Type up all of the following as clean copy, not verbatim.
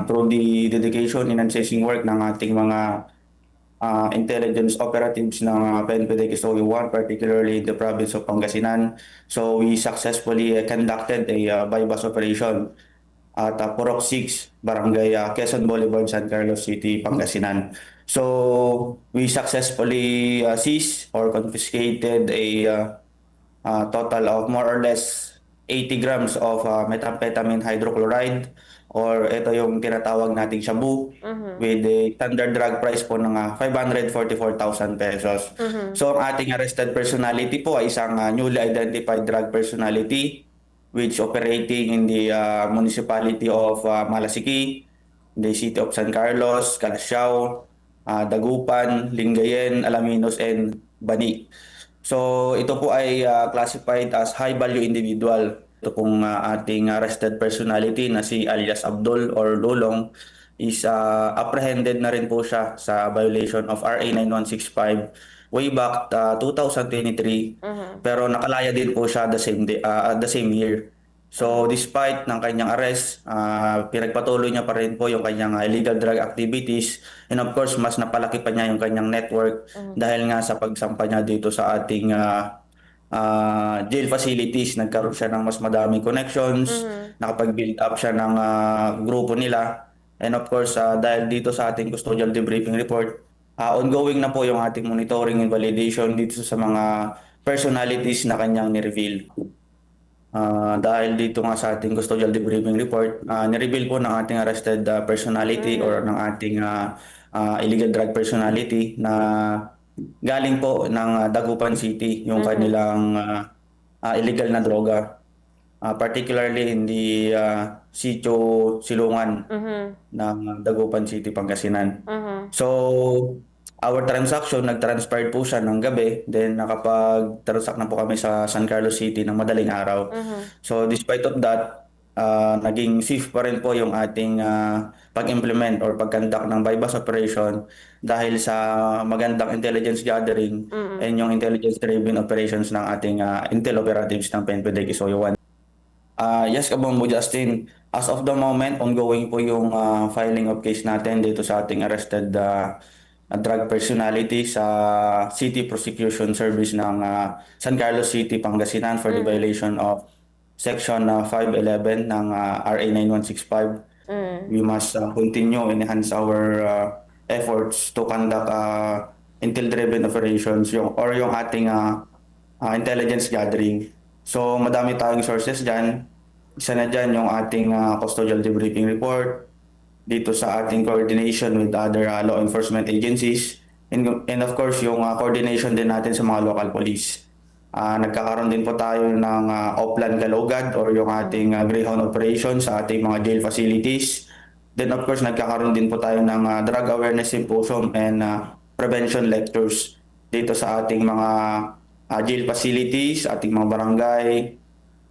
through the dedication and unceasing work ng ating mga intelligence operatives ng PNP Quezon 1, particularly in the province of Pangasinan. So we successfully conducted a bypass operation at Purok 6, Barangay Quezon Boulevard, San Carlos City, Pangasinan. So we successfully seized or confiscated a total of more or less 80 grams of methamphetamine hydrochloride, or ito yung tinatawag nating shabu, with a standard drug price po ng 544,000 pesos. So ang ating arrested personality po ay isang newly identified drug personality which operating in the municipality of Malasiki, the city of San Carlos, Calasiao, Dagupan, Lingayen, Alaminos, and Bani. So ito po ay classified as high value individual. Ito pong ating arrested personality na si alias Abdul or Lulong is apprehended na rin po siya sa violation of RA 9165 way back 2023, pero nakalaya din po siya the same year. So despite ng kanyang arrest, pinagpatuloy niya pa rin po yung kanyang illegal drug activities, and of course mas napalaki pa niya yung kanyang network dahil nga sa pagsampa niya dito sa ating jail facilities. Nagkaroon siya ng mas madaming connections, nakapag-build up siya ng grupo nila, and of course dahil dito sa ating custodial debriefing report, ongoing na po yung ating monitoring and validation dito sa mga personalities na kanyang ni-reveal. Dahil dito nga sa ating custodial debriefing report, nireveal po ng ating arrested personality or ng ating illegal drug personality na galing po ng Dagupan City yung kanilang illegal na droga. Particularly in the Sitio Silungan ng Dagupan City, Pangasinan. So, our transaction, nag-transpire po siya ng gabi, then nakapag-transact na po kami sa San Carlos City ng madaling araw. So, despite of that, naging safe pa rin po yung ating pag-implement or pag-conduct ng bypass operation dahil sa magandang intelligence gathering and yung intelligence-driven operations ng ating intel operatives ng PNP Quezon 1. Yes, Kabombo Justin. As of the moment, ongoing po yung filing of case natin dito sa ating arrested drug personality sa City Prosecution Service ng San Carlos City, Pangasinan for the violation of Section 511 ng RA 9165. We must continue and enhance our efforts to conduct intel-driven operations or yung ating intelligence gathering. So madami tayong sources dyan. Isa na dyan yung ating custodial debriefing report dito sa ating coordination with other law enforcement agencies, and of course yung coordination din natin sa mga local police. Nagkakaroon din po tayo ng Oplan Galogad or yung ating Greyhound operation sa ating mga jail facilities. Then of course nagkakaroon din po tayo ng drug awareness symposium and prevention lectures dito sa ating mga jail facilities, ating mga barangay,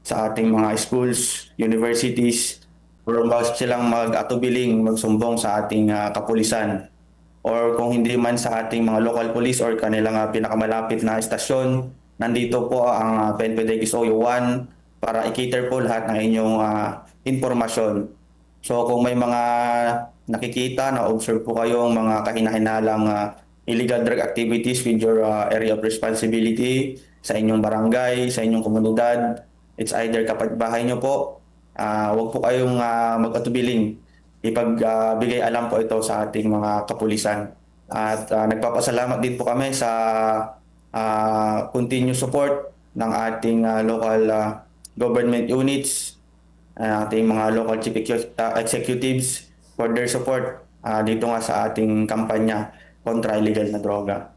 sa ating mga schools, universities, or bawat silang mag-atubiling, magsumbong sa ating kapulisan. Or kung hindi man sa ating mga local police or kanilang pinakamalapit na estasyon, nandito po ang PNP Quezon 1 para i-cater po lahat ng inyong informasyon. So kung may mga nakikita na observe po kayong mga kahina-hinalang illegal drug activities with your area of responsibility sa inyong barangay, sa inyong komunidad, it's either kapitbahay nyo po, huwag po kayong mag-atubiling. Ipagbigay alam po ito sa ating mga kapulisan. At nagpapasalamat din po kami sa continuous support ng ating local government units, ating mga local chief executives for their support dito nga sa ating kampanya kontra illegal na droga.